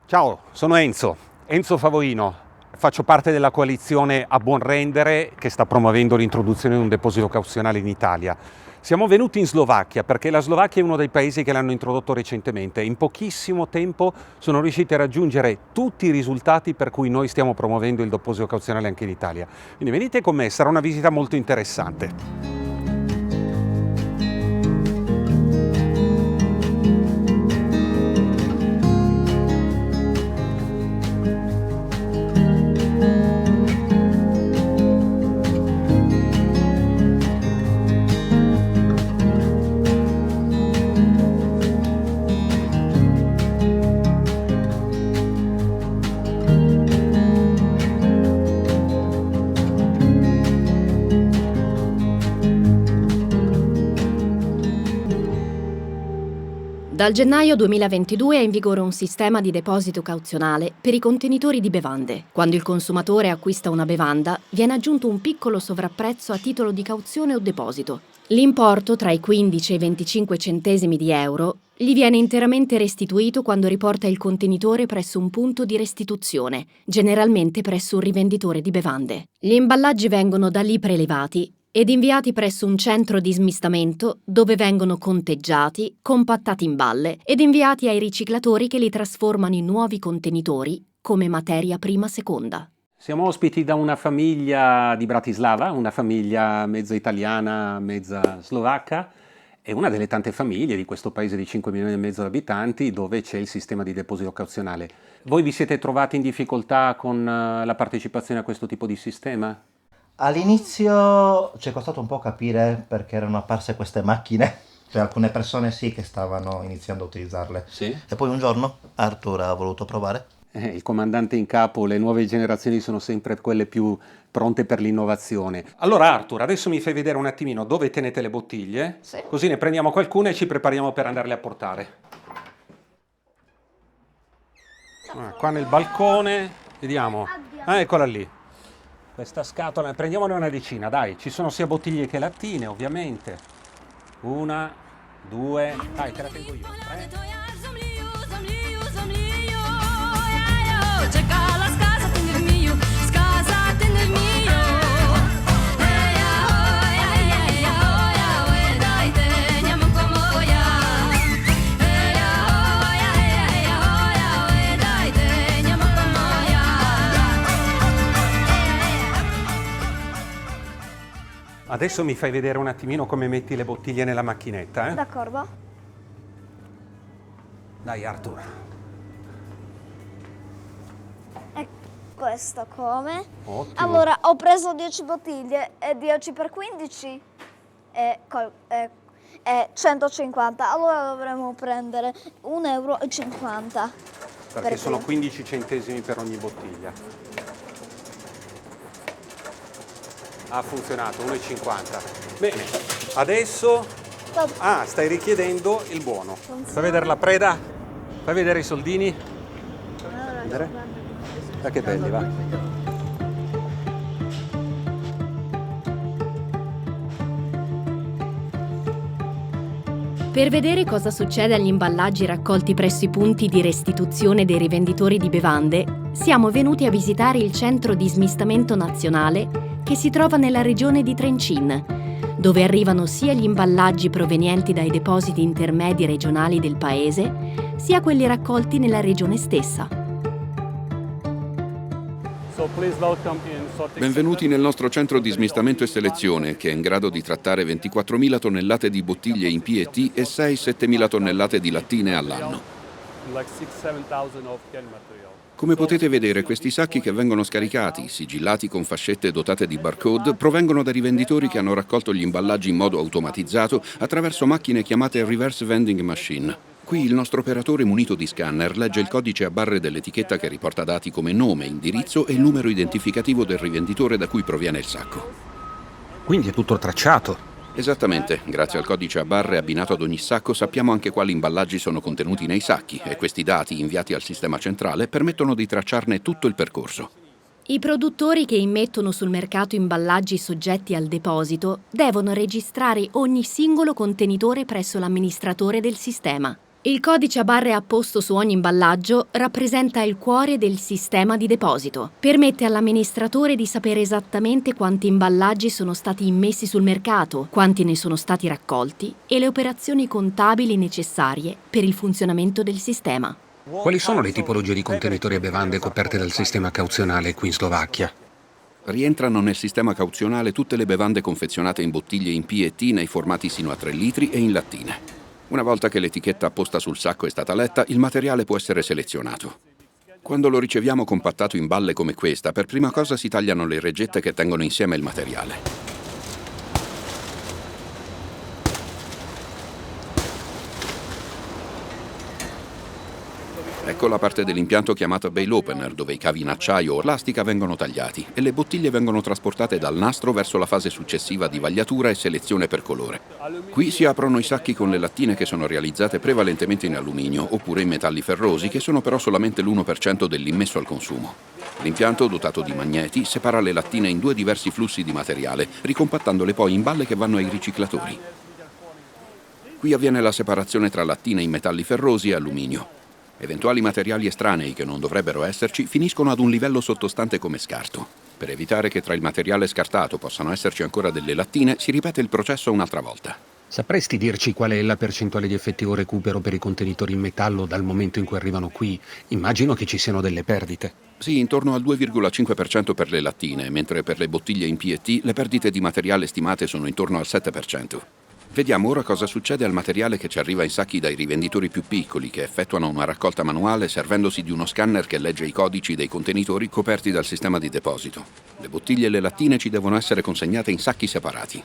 Ciao, sono Enzo Favorino. Faccio parte della coalizione A Buon Rendere che sta promuovendo l'introduzione di un deposito cauzionale in Italia. Siamo venuti in Slovacchia perché la Slovacchia è uno dei paesi che l'hanno introdotto recentemente. In pochissimo tempo sono riusciti a raggiungere tutti i risultati per cui noi stiamo promuovendo il deposito cauzionale anche in Italia. Quindi venite con me, sarà una visita molto interessante. Dal gennaio 2022 è in vigore un sistema di deposito cauzionale per i contenitori di bevande. Quando il consumatore acquista una bevanda, viene aggiunto un piccolo sovrapprezzo a titolo di cauzione o deposito. L'importo, tra i 15 e i 25 centesimi di euro, gli viene interamente restituito quando riporta il contenitore presso un punto di restituzione, generalmente presso un rivenditore di bevande. Gli imballaggi vengono da lì prelevati ed inviati presso un centro di smistamento dove vengono conteggiati, compattati in balle ed inviati ai riciclatori che li trasformano in nuovi contenitori come materia prima seconda. Siamo ospiti da una famiglia di Bratislava, una famiglia mezza italiana, mezza slovacca. È una delle tante famiglie di questo paese di 5 milioni e mezzo di abitanti dove c'è il sistema di deposito cauzionale. Voi vi siete trovati in difficoltà con la partecipazione a questo tipo di sistema? All'inizio ci è costato un po' capire perché erano apparse queste macchine, cioè alcune persone sì che stavano iniziando a utilizzarle. Sì. E poi un giorno Arthur ha voluto provare. Il comandante in capo, le nuove generazioni sono sempre quelle più pronte per l'innovazione. Allora Arthur, adesso mi fai vedere un attimino dove tenete le bottiglie, Sì. Così ne prendiamo qualcuna e ci prepariamo per andarle a portare. Qua nel balcone, vediamo. Eccola lì. Questa scatola, prendiamone una decina, dai, ci sono sia bottiglie che lattine, ovviamente. Una, due, dai, te la tengo io. Tre. Adesso mi fai vedere un attimino come metti le bottiglie nella macchinetta, eh? D'accordo. Dai Arthur. E questo come? Ottimo. Allora, ho preso 10 bottiglie e 10 per 15 è 150. Allora dovremmo prendere 1,50 euro. Perché sono 15 centesimi per ogni bottiglia. Ha funzionato, 1,50. Bene, adesso... stai richiedendo il buono. Fai vedere la preda? Fai vedere i soldini? Vedere? Ah, che belli, va. Per vedere cosa succede agli imballaggi raccolti presso i punti di restituzione dei rivenditori di bevande, siamo venuti a visitare il centro di smistamento nazionale che si trova nella regione di Trencin, dove arrivano sia gli imballaggi provenienti dai depositi intermedi regionali del paese, sia quelli raccolti nella regione stessa. Benvenuti nel nostro centro di smistamento e selezione, che è in grado di trattare 24.000 tonnellate di bottiglie in PET e 6-7.000 tonnellate di lattine all'anno. Come potete vedere, questi sacchi che vengono scaricati, sigillati con fascette dotate di barcode, provengono da rivenditori che hanno raccolto gli imballaggi in modo automatizzato attraverso macchine chiamate reverse vending machine. Qui il nostro operatore munito di scanner legge il codice a barre dell'etichetta che riporta dati come nome, indirizzo e il numero identificativo del rivenditore da cui proviene il sacco. Quindi è tutto tracciato. Esattamente, grazie al codice a barre abbinato ad ogni sacco sappiamo anche quali imballaggi sono contenuti nei sacchi e questi dati, inviati al sistema centrale, permettono di tracciarne tutto il percorso. I produttori che immettono sul mercato imballaggi soggetti al deposito devono registrare ogni singolo contenitore presso l'amministratore del sistema. Il codice a barre apposto su ogni imballaggio rappresenta il cuore del sistema di deposito. Permette all'amministratore di sapere esattamente quanti imballaggi sono stati immessi sul mercato, quanti ne sono stati raccolti e le operazioni contabili necessarie per il funzionamento del sistema. Quali sono le tipologie di contenitori a bevande coperte dal sistema cauzionale qui in Slovacchia? Rientrano nel sistema cauzionale tutte le bevande confezionate in bottiglie in PET nei formati sino a 3 litri e in lattine. Una volta che l'etichetta apposta sul sacco è stata letta, il materiale può essere selezionato. Quando lo riceviamo compattato in balle come questa, per prima cosa si tagliano le reggette che tengono insieme il materiale. Ecco la parte dell'impianto chiamata bale opener, dove i cavi in acciaio o plastica vengono tagliati e le bottiglie vengono trasportate dal nastro verso la fase successiva di vagliatura e selezione per colore. Qui si aprono i sacchi con le lattine che sono realizzate prevalentemente in alluminio oppure in metalli ferrosi, che sono però solamente l'1% dell'immesso al consumo. L'impianto, dotato di magneti, separa le lattine in 2 diversi flussi di materiale, ricompattandole poi in balle che vanno ai riciclatori. Qui avviene la separazione tra lattine in metalli ferrosi e alluminio. Eventuali materiali estranei che non dovrebbero esserci finiscono ad un livello sottostante come scarto. Per evitare che tra il materiale scartato possano esserci ancora delle lattine, si ripete il processo un'altra volta. Sapresti dirci qual è la percentuale di effettivo recupero per i contenitori in metallo dal momento in cui arrivano qui? Immagino che ci siano delle perdite. Sì, intorno al 2,5% per le lattine, mentre per le bottiglie in PET le perdite di materiale stimate sono intorno al 7%. Vediamo ora cosa succede al materiale che ci arriva in sacchi dai rivenditori più piccoli, che effettuano una raccolta manuale servendosi di uno scanner che legge i codici dei contenitori coperti dal sistema di deposito. Le bottiglie e le lattine ci devono essere consegnate in sacchi separati.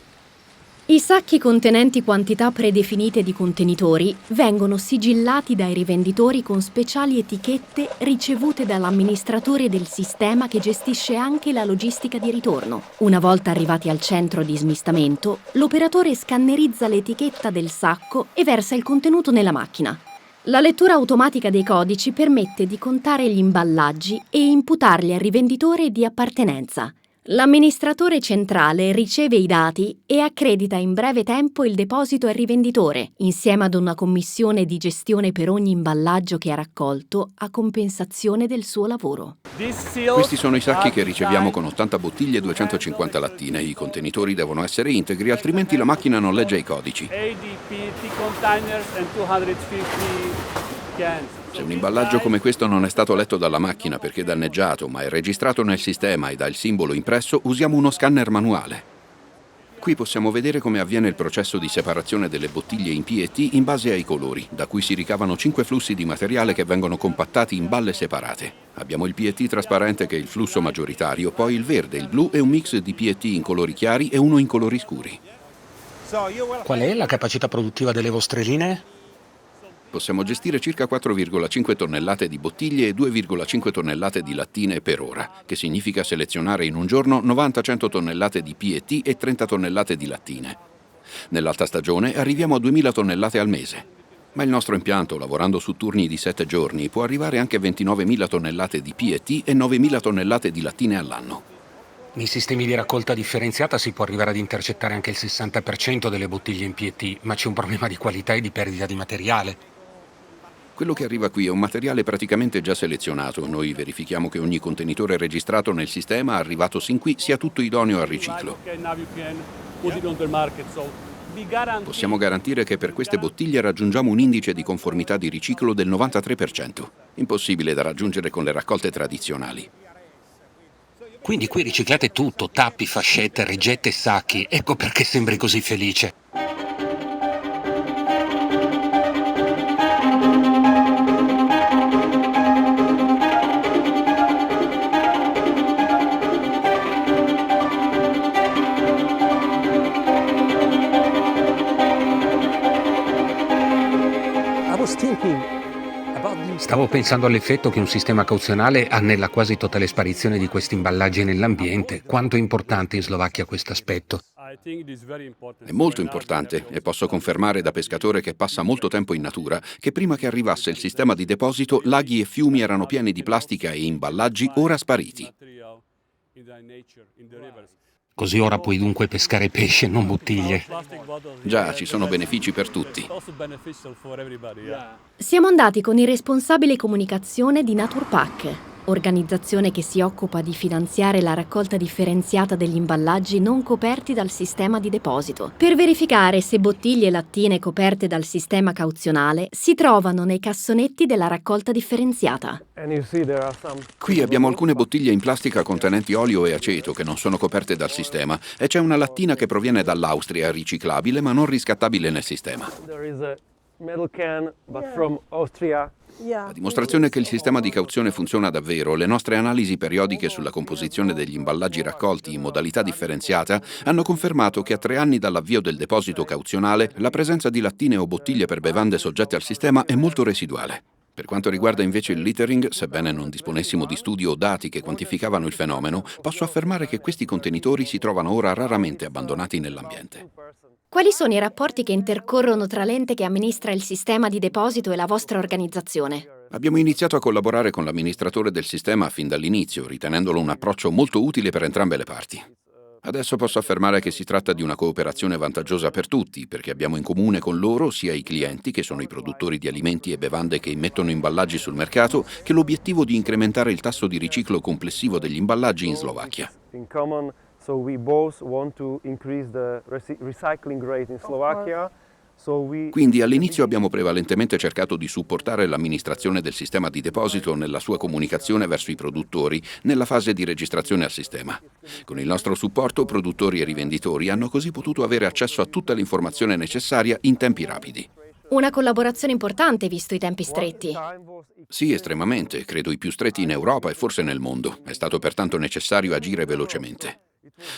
I sacchi contenenti quantità predefinite di contenitori vengono sigillati dai rivenditori con speciali etichette ricevute dall'amministratore del sistema, che gestisce anche la logistica di ritorno. Una volta arrivati al centro di smistamento, l'operatore scannerizza l'etichetta del sacco e versa il contenuto nella macchina. La lettura automatica dei codici permette di contare gli imballaggi e imputarli al rivenditore di appartenenza. L'amministratore centrale riceve i dati e accredita in breve tempo il deposito al rivenditore, insieme ad una commissione di gestione per ogni imballaggio che ha raccolto, a compensazione del suo lavoro. Questi sono i sacchi che riceviamo con 80 bottiglie e 250 lattine. I contenitori devono essere integri, altrimenti la macchina non legge i codici. Se un imballaggio come questo non è stato letto dalla macchina perché danneggiato, ma è registrato nel sistema ed ha il simbolo impresso, usiamo uno scanner manuale. Qui possiamo vedere come avviene il processo di separazione delle bottiglie in PET in base ai colori, da cui si ricavano 5 flussi di materiale che vengono compattati in balle separate. Abbiamo il PET trasparente, che è il flusso maggioritario, poi il verde, il blu e un mix di PET in colori chiari e uno in colori scuri. Qual è la capacità produttiva delle vostre linee? Possiamo gestire circa 4,5 tonnellate di bottiglie e 2,5 tonnellate di lattine per ora, che significa selezionare in un giorno 90-100 tonnellate di PET e 30 tonnellate di lattine. Nell'alta stagione arriviamo a 2000 tonnellate al mese. Ma il nostro impianto, lavorando su turni di 7 giorni, può arrivare anche a 29.000 tonnellate di PET e 9.000 tonnellate di lattine all'anno. Nei sistemi di raccolta differenziata si può arrivare ad intercettare anche il 60% delle bottiglie in PET, ma c'è un problema di qualità e di perdita di materiale. Quello che arriva qui è un materiale praticamente già selezionato. Noi verifichiamo che ogni contenitore registrato nel sistema arrivato sin qui sia tutto idoneo al riciclo. Possiamo garantire che per queste bottiglie raggiungiamo un indice di conformità di riciclo del 93%, impossibile da raggiungere con le raccolte tradizionali. Quindi qui riciclate tutto, tappi, fascette, reggette e sacchi. Ecco perché sembri così felice. Stavo pensando all'effetto che un sistema cauzionale ha nella quasi totale sparizione di questi imballaggi nell'ambiente. Quanto è importante in Slovacchia questo aspetto? È molto importante e posso confermare da pescatore che passa molto tempo in natura che prima che arrivasse il sistema di deposito, laghi e fiumi erano pieni di plastica e imballaggi ora spariti. Così ora puoi dunque pescare pesce e non bottiglie. Già, ci sono benefici per tutti. Siamo andati con il responsabile comunicazione di Naturpack, organizzazione che si occupa di finanziare la raccolta differenziata degli imballaggi non coperti dal sistema di deposito, per verificare se bottiglie e lattine coperte dal sistema cauzionale si trovano nei cassonetti della raccolta differenziata. Qui abbiamo alcune bottiglie in plastica contenenti olio e aceto che non sono coperte dal sistema e c'è una lattina che proviene dall'Austria, riciclabile ma non riscattabile nel sistema. A dimostrazione che il sistema di cauzione funziona davvero, le nostre analisi periodiche sulla composizione degli imballaggi raccolti in modalità differenziata hanno confermato che a 3 anni dall'avvio del deposito cauzionale la presenza di lattine o bottiglie per bevande soggette al sistema è molto residuale. Per quanto riguarda invece il littering, sebbene non disponessimo di studi o dati che quantificavano il fenomeno, posso affermare che questi contenitori si trovano ora raramente abbandonati nell'ambiente. Quali sono i rapporti che intercorrono tra l'ente che amministra il sistema di deposito e la vostra organizzazione? Abbiamo iniziato a collaborare con l'amministratore del sistema fin dall'inizio, ritenendolo un approccio molto utile per entrambe le parti. Adesso posso affermare che si tratta di una cooperazione vantaggiosa per tutti, perché abbiamo in comune con loro sia i clienti, che sono i produttori di alimenti e bevande che immettono imballaggi sul mercato, che l'obiettivo di incrementare il tasso di riciclo complessivo degli imballaggi in Slovacchia. So we both want to increase the recycling rate in Slovakia. Quindi all'inizio abbiamo prevalentemente cercato di supportare l'amministrazione del sistema di deposito nella sua comunicazione verso i produttori nella fase di registrazione al sistema. Con il nostro supporto, produttori e rivenditori hanno così potuto avere accesso a tutta l'informazione necessaria in tempi rapidi. Una collaborazione importante visto i tempi stretti. Sì, estremamente, credo i più stretti in Europa e forse nel mondo. È stato pertanto necessario agire velocemente.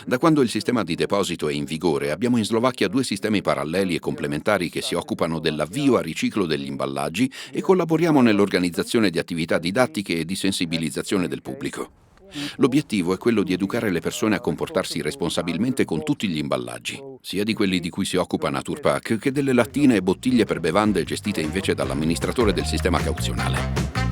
Da quando il sistema di deposito è in vigore, abbiamo in Slovacchia 2 sistemi paralleli e complementari che si occupano dell'avvio a riciclo degli imballaggi e collaboriamo nell'organizzazione di attività didattiche e di sensibilizzazione del pubblico. L'obiettivo è quello di educare le persone a comportarsi responsabilmente con tutti gli imballaggi, sia di quelli di cui si occupa Naturpack che delle lattine e bottiglie per bevande gestite invece dall'amministratore del sistema cauzionale.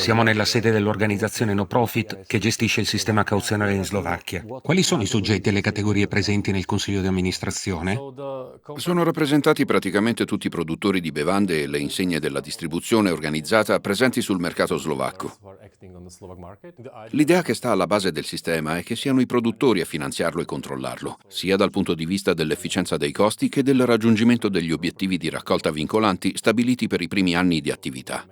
Siamo nella sede dell'organizzazione no profit che gestisce il sistema cauzionale in Slovacchia. Quali sono i soggetti e le categorie presenti nel consiglio di amministrazione? Sono rappresentati praticamente tutti i produttori di bevande e le insegne della distribuzione organizzata presenti sul mercato slovacco. L'idea che sta alla base del sistema è che siano i produttori a finanziarlo e controllarlo, sia dal punto di vista dell'efficienza dei costi che del raggiungimento degli obiettivi di raccolta vincolanti stabiliti per i primi anni di attività.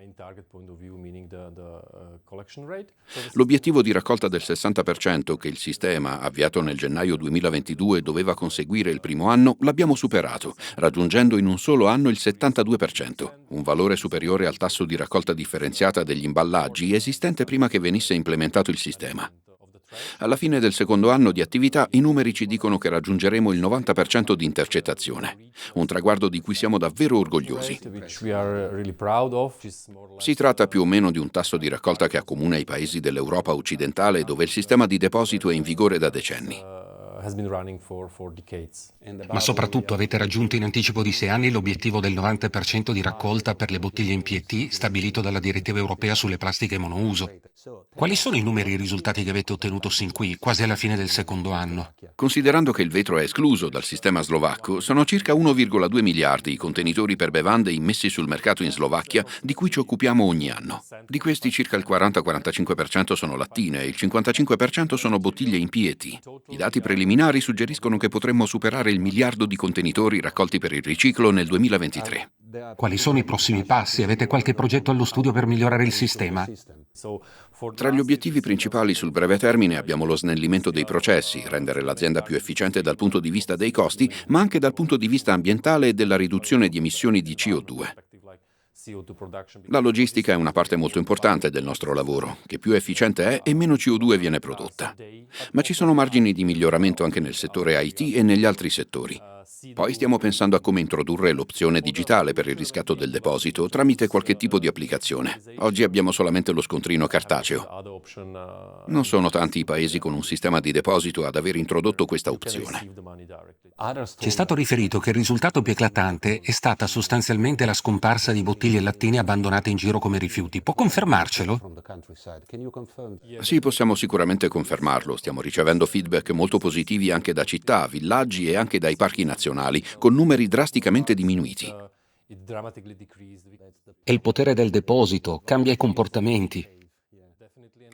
L'obiettivo di raccolta del 60% che il sistema, avviato nel gennaio 2022, doveva conseguire il primo anno, l'abbiamo superato, raggiungendo in un solo anno il 72%, un valore superiore al tasso di raccolta differenziata degli imballaggi esistente prima che venisse implementato il sistema. Alla fine del secondo anno di attività i numeri ci dicono che raggiungeremo il 90% di intercettazione, un traguardo di cui siamo davvero orgogliosi. Si tratta più o meno di un tasso di raccolta che accomuna i paesi dell'Europa occidentale dove il sistema di deposito è in vigore da decenni. Ma soprattutto avete raggiunto in anticipo di 6 anni l'obiettivo del 90% di raccolta per le bottiglie in PET stabilito dalla direttiva europea sulle plastiche monouso. Quali sono i numeri e i risultati che avete ottenuto sin qui, quasi alla fine del secondo anno? Considerando che il vetro è escluso dal sistema slovacco, sono circa 1,2 miliardi i contenitori per bevande immessi sul mercato in Slovacchia di cui ci occupiamo ogni anno. Di questi circa il 40-45% sono lattine e il 55% sono bottiglie in PET. I dati preliminari suggeriscono che potremmo superare il miliardo di contenitori raccolti per il riciclo nel 2023. Quali sono i prossimi passi? Avete qualche progetto allo studio per migliorare il sistema? Tra gli obiettivi principali sul breve termine abbiamo lo snellimento dei processi, rendere l'azienda più efficiente dal punto di vista dei costi, ma anche dal punto di vista ambientale e della riduzione di emissioni di CO2. La logistica è una parte molto importante del nostro lavoro, che più efficiente è e meno CO2 viene prodotta. Ma ci sono margini di miglioramento anche nel settore IT e negli altri settori. Poi stiamo pensando a come introdurre l'opzione digitale per il riscatto del deposito tramite qualche tipo di applicazione. Oggi abbiamo solamente lo scontrino cartaceo. Non sono tanti i paesi con un sistema di deposito ad aver introdotto questa opzione. Ci è stato riferito che il risultato più eclatante è stata sostanzialmente la scomparsa di bottiglie e lattine abbandonate in giro come rifiuti. Può confermarcelo? Sì, possiamo sicuramente confermarlo. Stiamo ricevendo feedback molto positivi anche da città, villaggi e anche dai parchi nazionali, con numeri drasticamente diminuiti. E il potere del deposito cambia i comportamenti.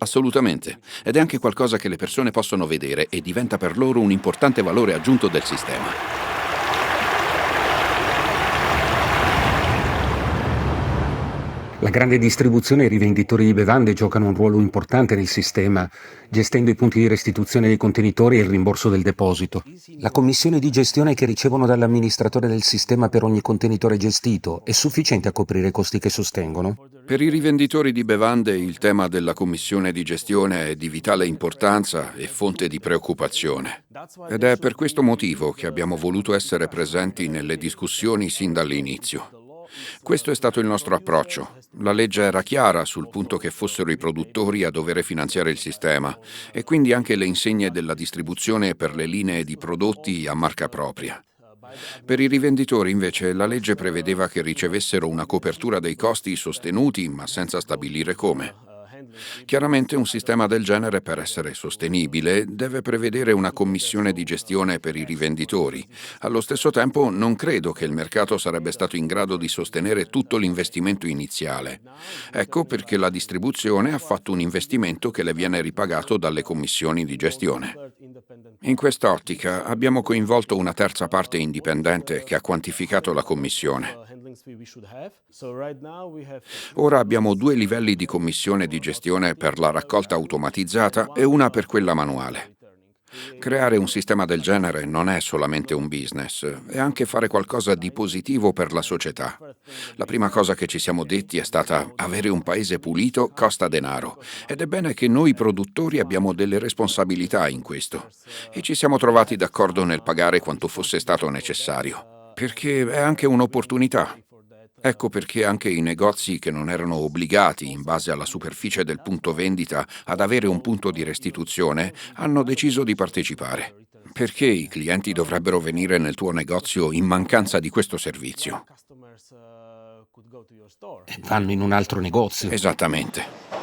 Assolutamente. Ed è anche qualcosa che le persone possono vedere e diventa per loro un importante valore aggiunto del sistema. La grande distribuzione e i rivenditori di bevande giocano un ruolo importante nel sistema, gestendo i punti di restituzione dei contenitori e il rimborso del deposito. La commissione di gestione che ricevono dall'amministratore del sistema per ogni contenitore gestito è sufficiente a coprire i costi che sostengono? Per i rivenditori di bevande il tema della commissione di gestione è di vitale importanza e fonte di preoccupazione. Ed è per questo motivo che abbiamo voluto essere presenti nelle discussioni sin dall'inizio. Questo è stato il nostro approccio. La legge era chiara sul punto che fossero i produttori a dover finanziare il sistema e quindi anche le insegne della distribuzione per le linee di prodotti a marca propria. Per i rivenditori invece la legge prevedeva che ricevessero una copertura dei costi sostenuti ma senza stabilire come. Chiaramente un sistema del genere, per essere sostenibile, deve prevedere una commissione di gestione per i rivenditori. Allo stesso tempo non credo che il mercato sarebbe stato in grado di sostenere tutto l'investimento iniziale. Ecco perché la distribuzione ha fatto un investimento che le viene ripagato dalle commissioni di gestione. In quest'ottica abbiamo coinvolto una terza parte indipendente che ha quantificato la commissione. Ora abbiamo 2 livelli di commissione di gestione per la raccolta automatizzata e una per quella manuale. Creare un sistema del genere non è solamente un business, è anche fare qualcosa di positivo per la società. La prima cosa che ci siamo detti è stata: avere un paese pulito costa denaro, ed è bene che noi produttori abbiamo delle responsabilità in questo. E ci siamo trovati d'accordo nel pagare quanto fosse stato necessario, perché è anche un'opportunità. Ecco perché anche i negozi che non erano obbligati, in base alla superficie del punto vendita, ad avere un punto di restituzione, hanno deciso di partecipare. Perché i clienti dovrebbero venire nel tuo negozio in mancanza di questo servizio? Vanno in un altro negozio. Esattamente.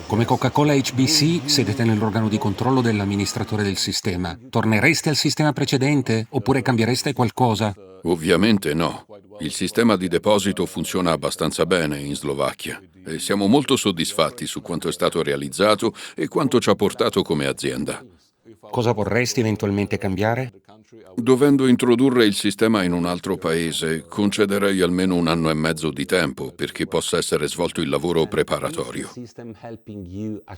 Come Coca-Cola HBC sedete nell'organo di controllo dell'amministratore del sistema. Tornereste al sistema precedente oppure cambiereste qualcosa? Ovviamente no. Il sistema di deposito funziona abbastanza bene in Slovacchia e siamo molto soddisfatti su quanto è stato realizzato e quanto ci ha portato come azienda. Cosa vorresti eventualmente cambiare? Dovendo introdurre il sistema in un altro paese, concederei almeno 1 anno e mezzo di tempo perché possa essere svolto il lavoro preparatorio.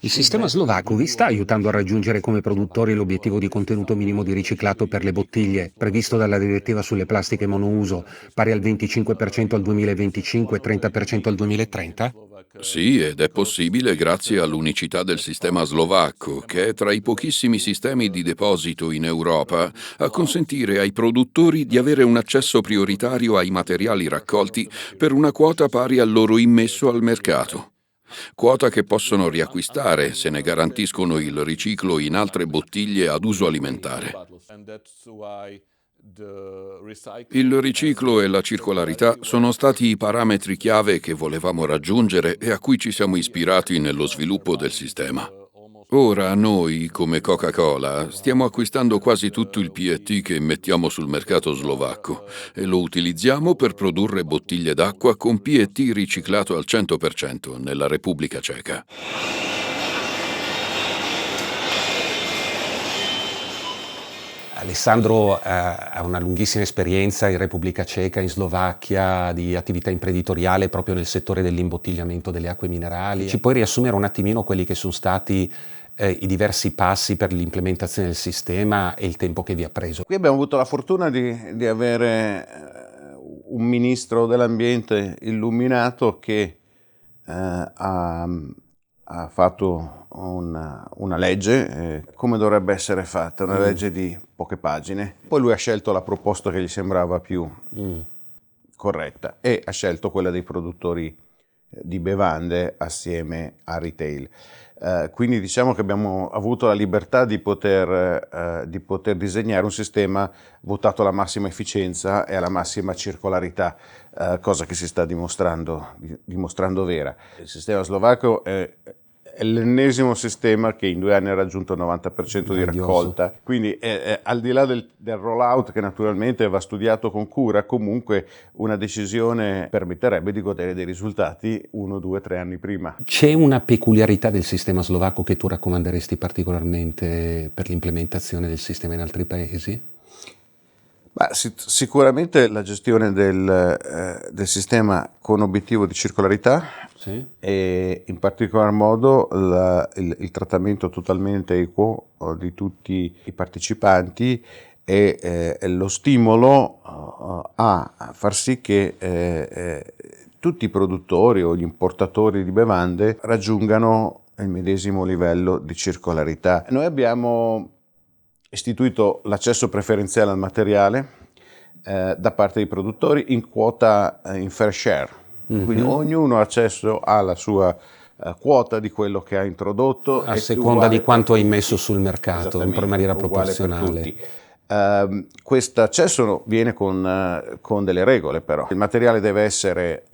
Il sistema slovacco vi sta aiutando a raggiungere come produttori l'obiettivo di contenuto minimo di riciclato per le bottiglie, previsto dalla direttiva sulle plastiche monouso, pari al 25% al 2025 e 30% al 2030? Sì, ed è possibile grazie all'unicità del sistema slovacco, che è tra i pochissimi sistemi di deposito in Europa a consentire ai produttori di avere un accesso prioritario ai materiali raccolti per una quota pari al loro immesso al mercato. Quota che possono riacquistare se ne garantiscono il riciclo in altre bottiglie ad uso alimentare. Il riciclo e la circolarità sono stati i parametri chiave che volevamo raggiungere e a cui ci siamo ispirati nello sviluppo del sistema. Ora noi, come Coca-Cola, stiamo acquistando quasi tutto il PET che mettiamo sul mercato slovacco e lo utilizziamo per produrre bottiglie d'acqua con PET riciclato al 100% nella Repubblica Ceca. Alessandro ha una lunghissima esperienza in Repubblica Ceca, in Slovacchia, di attività imprenditoriale proprio nel settore dell'imbottigliamento delle acque minerali. Ci puoi riassumere un attimino quelli che sono stati i diversi passi per l'implementazione del sistema e il tempo che vi ha preso? Qui abbiamo avuto la fortuna di avere un ministro dell'ambiente illuminato che ha ha fatto una legge, come dovrebbe essere fatta, una legge di poche pagine. Poi lui ha scelto la proposta che gli sembrava più corretta e ha scelto quella dei produttori di bevande assieme a retail. Quindi diciamo che abbiamo avuto la libertà di poter disegnare un sistema votato alla massima efficienza e alla massima circolarità, cosa che si sta dimostrando vera. Il sistema slovacco è l'ennesimo sistema che in 2 anni ha raggiunto il 90% di raccolta, quindi al di là del rollout, che naturalmente va studiato con cura, comunque una decisione permetterebbe di godere dei risultati 1, 2, 3 anni prima. C'è una peculiarità del sistema slovacco che tu raccomanderesti particolarmente per l'implementazione del sistema in altri paesi? Sicuramente la gestione del sistema con obiettivo di circolarità, sì, e in particolar modo il trattamento totalmente equo di tutti i partecipanti e lo stimolo a far sì che tutti i produttori o gli importatori di bevande raggiungano il medesimo livello di circolarità. Noi abbiamo istituito l'accesso preferenziale al materiale da parte dei produttori in quota in fair share, quindi ognuno ha accesso alla sua quota di quello che ha introdotto a seconda di quanto hai messo sul mercato in maniera proporzionale. Questo accesso viene con delle regole, però il materiale deve essere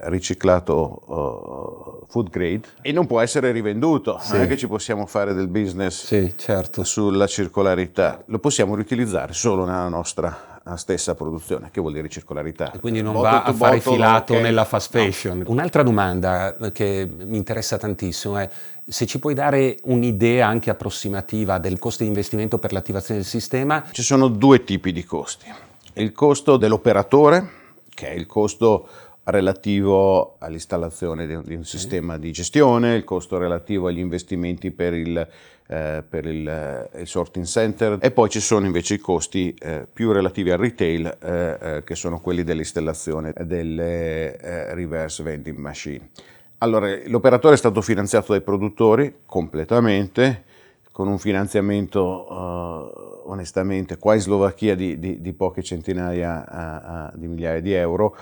riciclato food grade e non può essere rivenduto. Sì. Non è che ci possiamo fare del business, sì, certo, sulla circolarità, lo possiamo riutilizzare solo nella nostra stessa produzione, che vuol dire circolarità. E quindi non va a fare filato nella fast fashion. No. Un'altra domanda che mi interessa tantissimo è se ci puoi dare un'idea anche approssimativa del costo di investimento per l'attivazione del sistema. Ci sono 2 tipi di costi. Il costo dell'operatore, che è il costo relativo all'installazione di un sistema di gestione, il costo relativo agli investimenti per il sorting center, e poi ci sono invece i costi più relativi al retail, che sono quelli dell'installazione delle reverse vending machine. Allora, l'operatore è stato finanziato dai produttori completamente, con un finanziamento onestamente qua in Slovacchia di poche centinaia di migliaia di euro,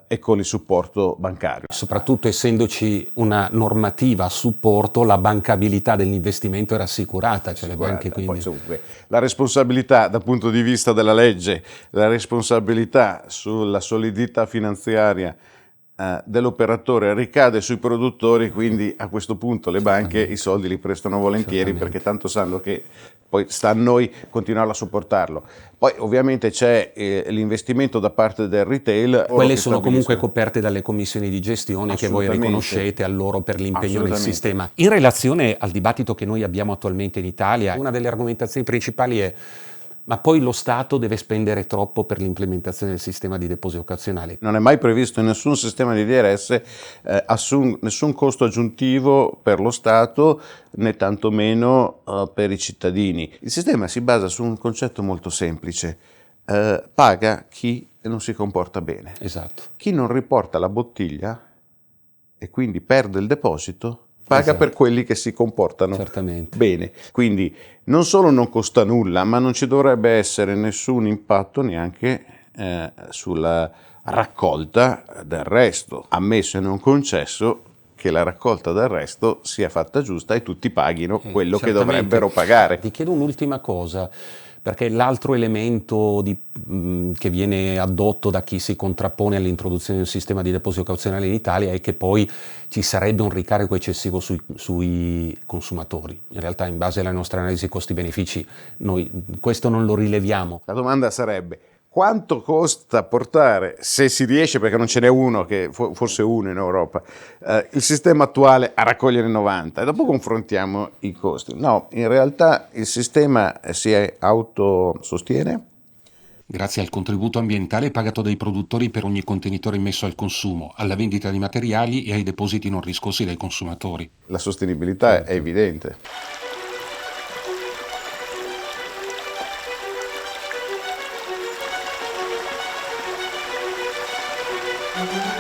e con il supporto bancario. Soprattutto essendoci una normativa a supporto, la bancabilità dell'investimento era assicurata, cioè le banche quindi... Poi, la responsabilità dal punto di vista della legge, la responsabilità sulla solidità finanziaria dell'operatore ricade sui produttori, quindi a questo punto le banche i soldi li prestano volentieri, perché tanto sanno che poi sta a noi continuare a sopportarlo. Poi ovviamente c'è l'investimento da parte del retail. Quelle sono comunque coperte dalle commissioni di gestione che voi riconoscete a loro per l'impegno nel sistema. In relazione al dibattito che noi abbiamo attualmente in Italia, una delle argomentazioni principali è: ma poi lo Stato deve spendere troppo per l'implementazione del sistema di deposito occasionale. Non è mai previsto in nessun sistema di DRS nessun costo aggiuntivo per lo Stato, né tantomeno per i cittadini. Il sistema si basa su un concetto molto semplice: paga chi non si comporta bene. Esatto. Chi non riporta la bottiglia e quindi perde il deposito, paga per quelli che si comportano bene. Quindi non solo non costa nulla, ma non ci dovrebbe essere nessun impatto neanche sulla raccolta del resto, ammesso e non concesso che la raccolta del resto sia fatta giusta e tutti paghino quello che dovrebbero pagare. Ti chiedo un'ultima cosa, perché l'altro elemento che viene addotto da chi si contrappone all'introduzione di un sistema di deposito cauzionale in Italia è che poi ci sarebbe un ricarico eccessivo sui consumatori. In realtà, in base alla nostra analisi costi-benefici, noi questo non lo rileviamo. La domanda sarebbe: quanto costa portare, se si riesce, perché non ce n'è uno, che forse uno in Europa, il sistema attuale a raccogliere 90 e dopo confrontiamo i costi? No, in realtà il sistema si autosostiene. Grazie al contributo ambientale pagato dai produttori per ogni contenitore immesso al consumo, alla vendita di materiali e ai depositi non riscossi dai consumatori. La sostenibilità è evidente. Thank you.